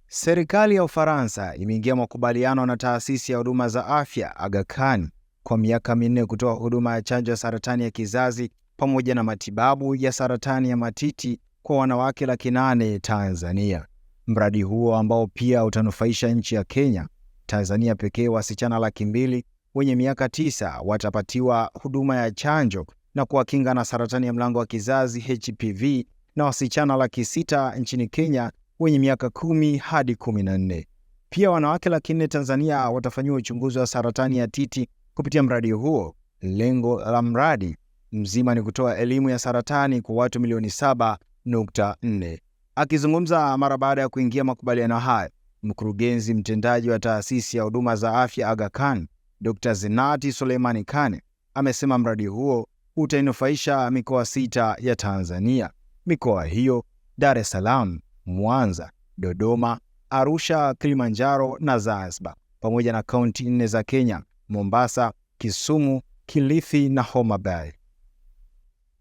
Serikali ya Ufaransa imeingia makubaliano na Taasisi ya Huduma za Afya Aga Khan kwa miaka minne kutoa huduma ya chanjo ya saratani ya kizazi pamoja na matibabu ya saratani ya matiti kwa wanawake 800,000 Tanzania. Mradi huo ambao pia utanufaisha nchi ya Kenya, Tanzania pekee wasichana 200,000 wenye miaka 9 watapatiwa huduma ya chanjo na kuwakinga na saratani ya mlango wa kizazi HPV, na wasichana 600,000 nchini Kenya wenye miaka 10 hadi 14. Pia wanawake 400,000 Tanzania watafanyiwa uchunguzi wa saratani ya titi kupitia mradi huo. Lengo la mradi mzima ni kutoa elimu ya saratani kwa watu milioni 7.4. Akizungumza mara baada ya kuingia makubaliano haya, Mkurugenzi Mtendaji wa Taasisi ya Huduma za Afya Aga Khan, Dr. Zeenat Sulaiman Khan, amesema mradi huo utainufaisha mikoa 6 ya Tanzania. Mikoa hiyo Dar es Salaam, Mwanza, Dodoma, Arusha, Kilimanjaro na Zanzibar, pamoja na kaunti 4 za Kenya: Mombasa, Kisumu, Kilifi na Homa Bay.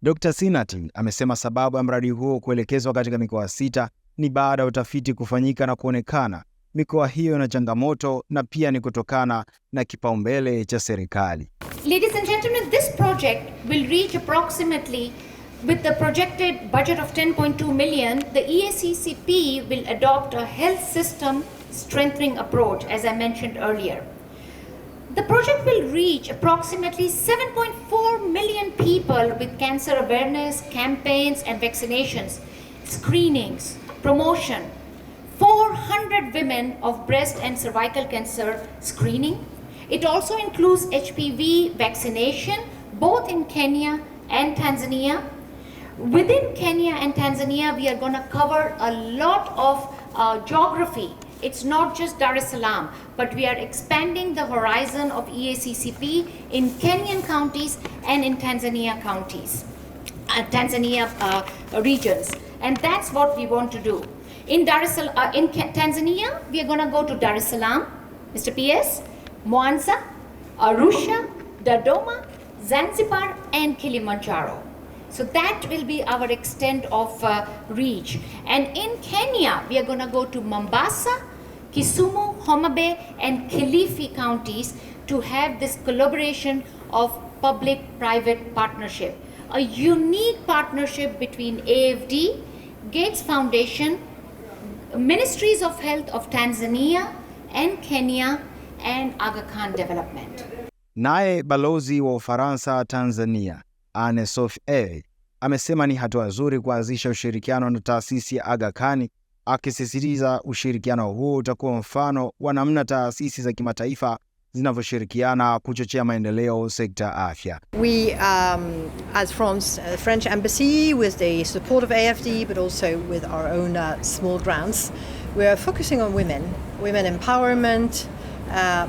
Dr. Zeenat amesema sababu ya mradi huo kuelekezwa katika mikoa 6 ni baada ya utafiti kufanyika na kuonekana mikoa hiyo ina changamoto na pia ni kutokana na kipaumbele cha serikali. Ladies and gentlemen, this project will reach approximately, with the projected budget of 10.2 million, the EACCP will adopt a health system strengthening approach, as I mentioned earlier. The project will reach approximately 7.4 million people with cancer awareness, campaigns and vaccinations, screenings, promotion, 400 women of breast and cervical cancer screening. It also includes HPV vaccination, both in Kenya and Tanzania. Within Kenya and Tanzania, we are going to cover a lot of geography. It's not just Dar es Salaam, but we are expanding the horizon of EACCP in Kenyan counties and in Tanzania counties, regions. And that's what we want to do. In Tanzania, we are going to go to Dar es Salaam, Mr. PS, Mwanza, Arusha, Dodoma, Zanzibar, and Kilimanjaro. So that will be our extent of reach. And in Kenya, we are going to go to Mombasa, Kisumu, Homa Bay, and Kilifi counties to have this collaboration of public-private partnership. A unique partnership between AFD, Gates Foundation, Ministries of Health of Tanzania and Kenya, and Aga Khan Development. Naye balozi wa Ufaransa Tanzania, Seif amesema ni hatua nzuri kuanzisha ushirikiano na taasisi ya Aga Khan, akisisitiza ushirikiano huo utakuwa mfano wa namna taasisi za kimataifa zinavyoshirikiana kuchochea maendeleo sekta afya. We, as France, French Embassy, with the support of AFD, but also with our own small grants, we are focusing on women empowerment,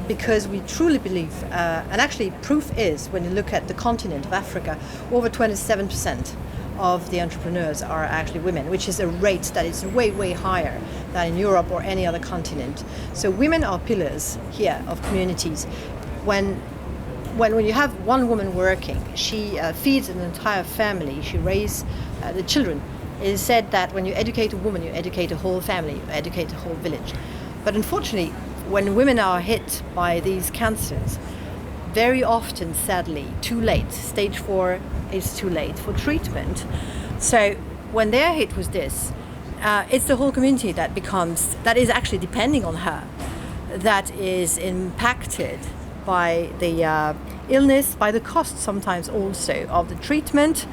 because we truly believe, and actually proof is, when you look at the continent of Africa, over 27% of the entrepreneurs are actually women, which is a rate that is way, way higher than in Europe or any other continent. So women are pillars here of communities. When you have one woman working, she feeds an entire family, she raises the children. It is said that when you educate a woman, you educate a whole family, you educate a whole village. But unfortunately, when women are hit by these cancers, very often, sadly, too late. Stage 4 is too late for treatment. So when they're hit with this, it's the whole community that is actually depending on her, that is impacted by the illness, by the cost sometimes also of the treatment.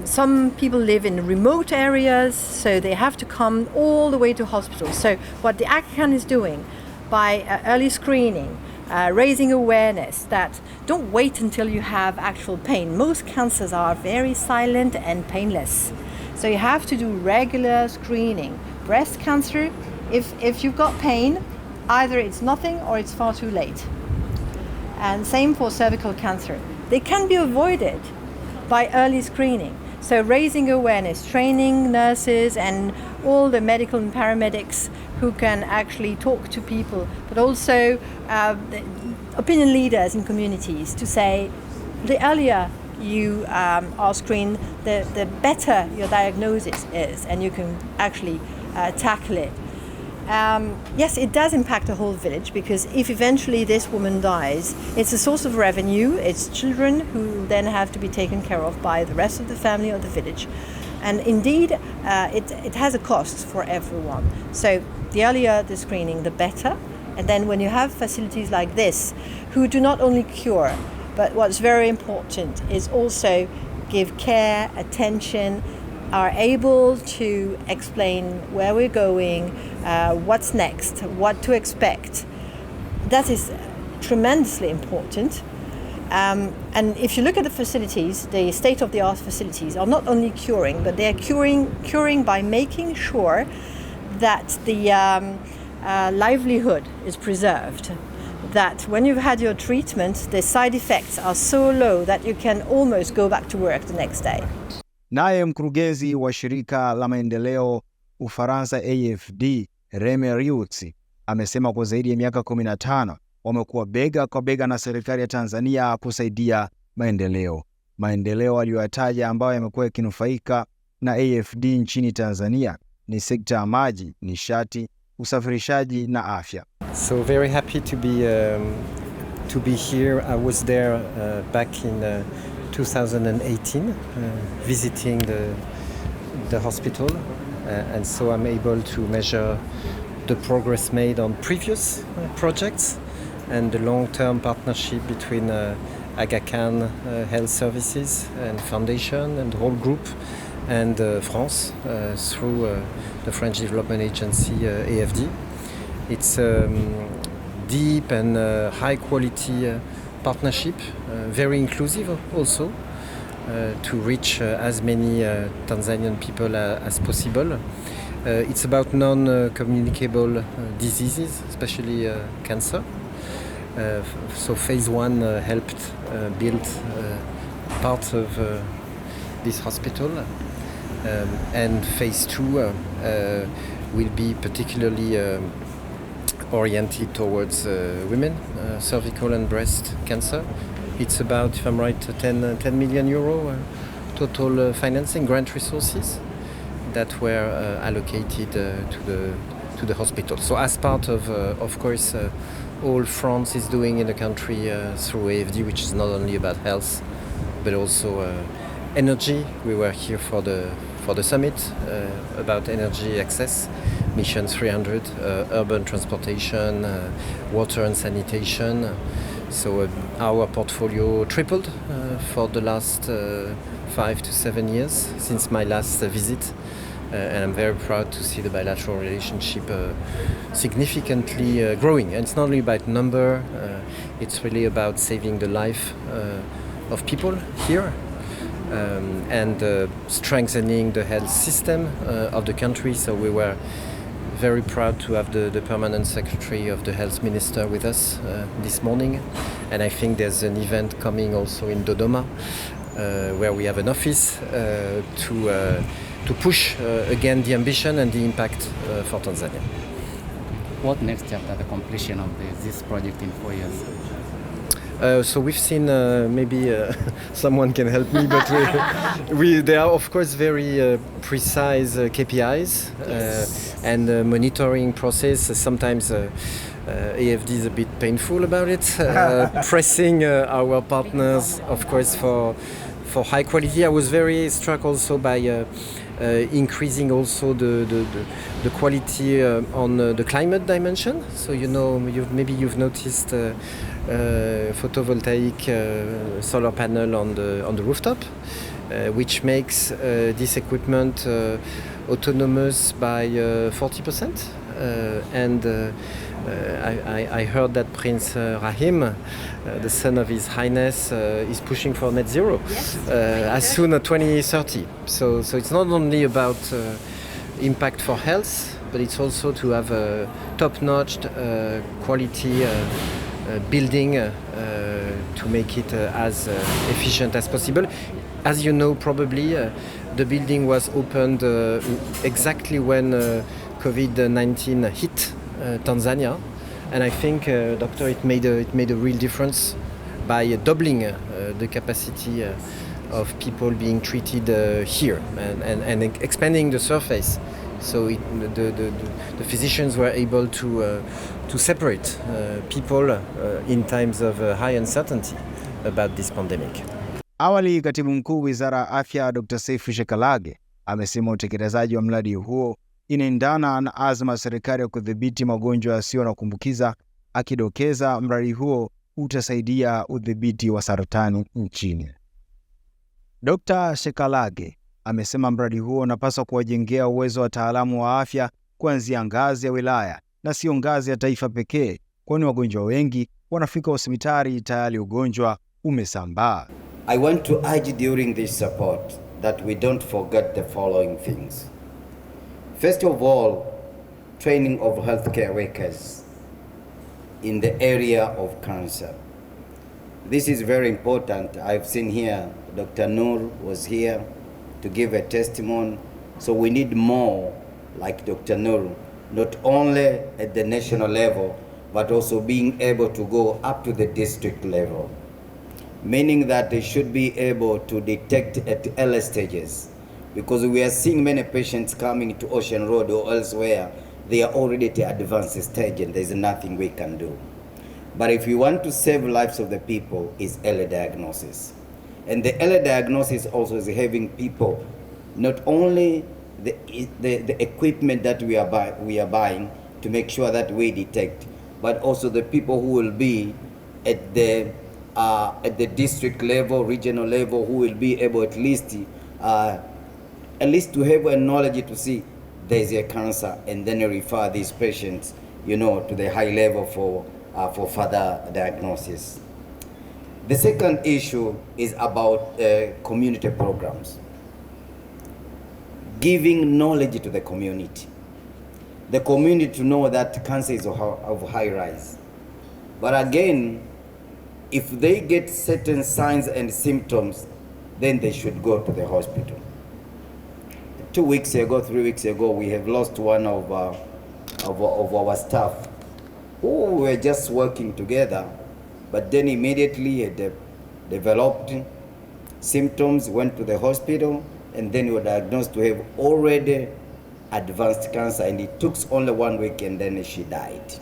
Some people live in remote areas, so they have to come all the way to hospital. So what the Aga Khan is doing by early screening, raising awareness that don't wait until you have actual pain. Most cancers are very silent and painless. So you have to do regular screening. Breast cancer, if you've got pain, either it's nothing or it's far too late. And same for cervical cancer. They can be avoided by early screening. So raising awareness, training nurses and all the medical and paramedics who can actually talk to people, but also the opinion leaders in communities to say the earlier you are screened, the better your diagnosis is, and you can actually tackle it. Yes, it does impact the whole village, because if eventually this woman dies, it's a source of revenue. It's children who then have to be taken care of by the rest of the family or the village. And indeed, it has a cost for everyone. So the earlier the screening, the better. And then when you have facilities like this, who do not only cure, but what's very important is also give care, attention, are able to explain where we're going, what's next, what to expect. That is tremendously important. And if you look at the facilities, the state-of-the-art facilities are not only curing, but they're curing by making sure that the livelihood is preserved. That when you've had your treatment, the side effects are so low that you can almost go back to work the next day. Naye mkurugenzi wa shirika la maendeleo Ufaransa AFD, Remy Riutsi, amesema kwa zaidi ya miaka 15 wamekuwa bega kwa bega na serikali ya Tanzania kusaidia maendeleo. Maendeleo aliyoyataja ambayo yamekuwa yakinufaika na AFD nchini Tanzania ni sekta ya maji, nishati, usafirishaji na afya. So very happy to be here. I was there back in 2018 visiting the hospital, and so I'm able to measure the progress made on previous projects and the long-term partnership between Aga Khan Health Services and Foundation and the whole group and France through the French Development Agency AFD. It's deep and high-quality partnership, very inclusive also, to reach as many Tanzanian people as possible. It's about non-communicable diseases, especially cancer. So phase 1 helped build part of this hospital, and phase 2 will be particularly oriented towards women, cervical and breast cancer. It's about, if I'm right, 10 million euro total financing, grant resources that were allocated to the hospital. So as part of course, all France is doing in the country through AFD, which is not only about health, but also energy. We were here for the summit about energy access, Mission 300, urban transportation, water and sanitation. So our portfolio tripled for the last 5 to 7 years since my last visit. And I'm very proud to see the bilateral relationship significantly growing. And it's not only about number, it's really about saving the life of people here and strengthening the health system of the country. So we were very proud to have the permanent secretary of the health minister with us this morning. And I think there's an event coming also in Dodoma where we have an office to push again the ambition and the impact for Tanzania. What next after the completion of this project in 4 years? So we've seen, maybe someone can help me, but there are of course very precise KPIs and monitoring process. Sometimes AFD is a bit painful about it, pressing our partners, of course, for high quality. I was very struck also by increasing also the quality on the climate dimension. So maybe you've noticed photovoltaic solar panel on the rooftop, which makes this equipment autonomous by 40%. And I heard that Prince Rahim, the son of His Highness, is pushing for net zero as soon as 2030. So it's not only about impact for health, but it's also to have a top-notch quality building to make it as efficient as possible. As you know, probably the building was opened exactly when COVID-19 hit Tanzania, and I think, Doctor, it made a real difference by doubling the capacity of people being treated here and expanding the surface So the physicians were able to separate people in times of high uncertainty about this pandemic. Awali, Katibu Mkuu Wizara ya Afya Dr. Seif Shekalaghe amesema utekelezaji wa mradi huo inaendana na azma ya serikali ya kudhibiti magonjwa yasiyo na kuambukiza, akidokeza mradi huo utasaidia udhibiti wa saratani nchini. Dr. Shekalaghe amesema mradi huo unapaswa kuwajengea uwezo wa wataalamu wa afya kuanzia ngazi ya wilaya na sio ngazi ya taifa pekee, kwani wagonjwa wengi wanafika hospitali tayari ugonjwa umesambaa. I want to urge during this support that we don't forget the following things. First of all, training of healthcare workers in the area of cancer. This is very important. I've seen here, Dr. Noor was here to give a testimony. So we need more like Dr. Noor, not only at the national level, but also being able to go up to the district level. Meaning that they should be able to detect at early stages. Because we are seeing many patients coming to Ocean Road or elsewhere, they are already at the advanced stage and there's nothing we can do. But if we want to save lives of the people, is early diagnosis. And the early diagnosis also is having people, not only the equipment that we are buying to make sure that we detect, but also the people who will be at the district level, regional level, who will be able at least to have a knowledge to see there is a cancer, and then refer these patients, to the high level for further diagnosis. The second issue is about community programs. Giving knowledge to the community. The community to know that cancer is of high rise. But again, if they get certain signs and symptoms, then they should go to the hospital. 3 weeks ago, we have lost one of our staff who were just working together, but then immediately he developed symptoms, went to the hospital, and then he was diagnosed to have already advanced cancer, and it took only 1 week and then she died.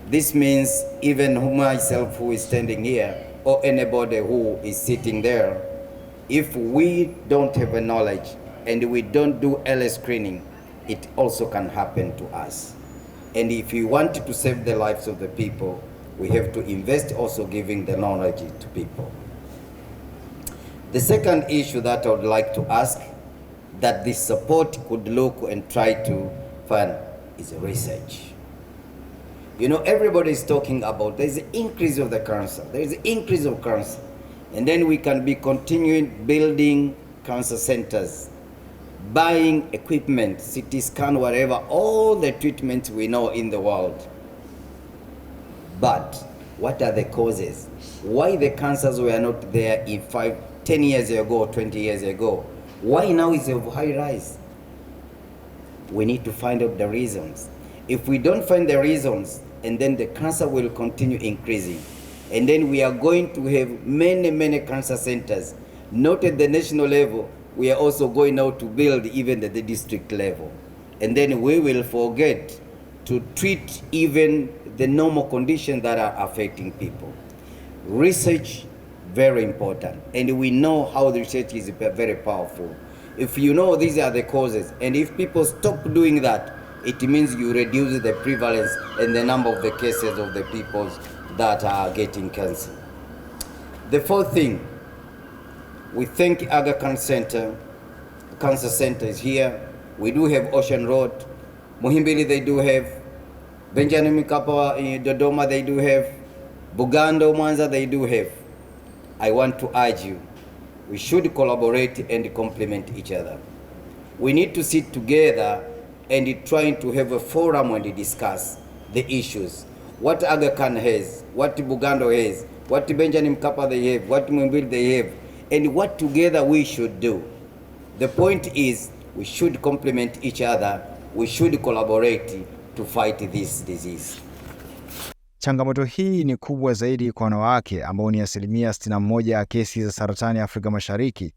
This means even myself who is standing here, or anybody who is sitting there, if we don't have a knowledge and we don't do early screening, it also can happen to us. And if we want to save the lives of the people, we have to invest also giving the knowledge to people. The second issue that I would like to ask, that this support could look and try to fund, is research. Everybody is talking about there's an increase of the cancer, there's an increase of cancer. And then we can be continuing building cancer centers, buying equipment, CT scan, whatever, all the treatments we know in the world. But what are the causes? Why the cancers were not there in 10 years ago, 20 years ago? Why now is it of high rise? We need to find out the reasons. If we don't find the reasons, and then the cancer will continue increasing. And then we are going to have many, many cancer centers, not at the national level. We are also going now to build even at the district level. And then we will forget to treat even the normal conditions that are affecting people. Research, very important. And we know how the research is very powerful. If you know these are the causes, and if people stop doing that, it means you reduce the prevalence and the number of the cases of the people that are getting cancer. The fourth thing, we thank Aga Khan Center. The Cancer Center is here. We do have Ocean Road. Muhimbili they do have. Benjamin Mkapa in Dodoma they do have. Bugando, Mwanza they do have. I want to urge you, we should collaborate and complement each other. We need to sit together and trying to have a forum and discuss the issues. What Aga Khan has, what Bugando has, what Benjamin Mkapa they have, what Muhimbili they have, and what together we should do. The point is, we should complement each other, we should collaborate to fight this disease. Changamoto hii ni kubwa zaidi kwa wanawake ambao ni 61% ya kesi za saratani Afrika Mashariki.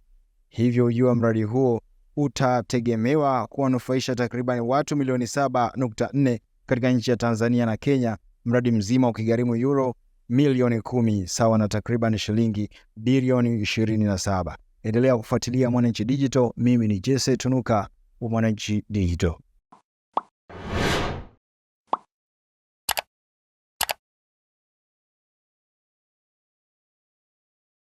Hivyo ujua mradi huo utategemewa kuwanufaisha takriban watu milioni 7.4 katika nchi ya Tanzania na Kenya, mradi mzima ukigharimu euro milioni 10 sawa na takriban shilingi bilioni 27. Endelea kufuatilia Mwananchi Digital. Mimi ni Jesse Tunuka wa Mwananchi Digital.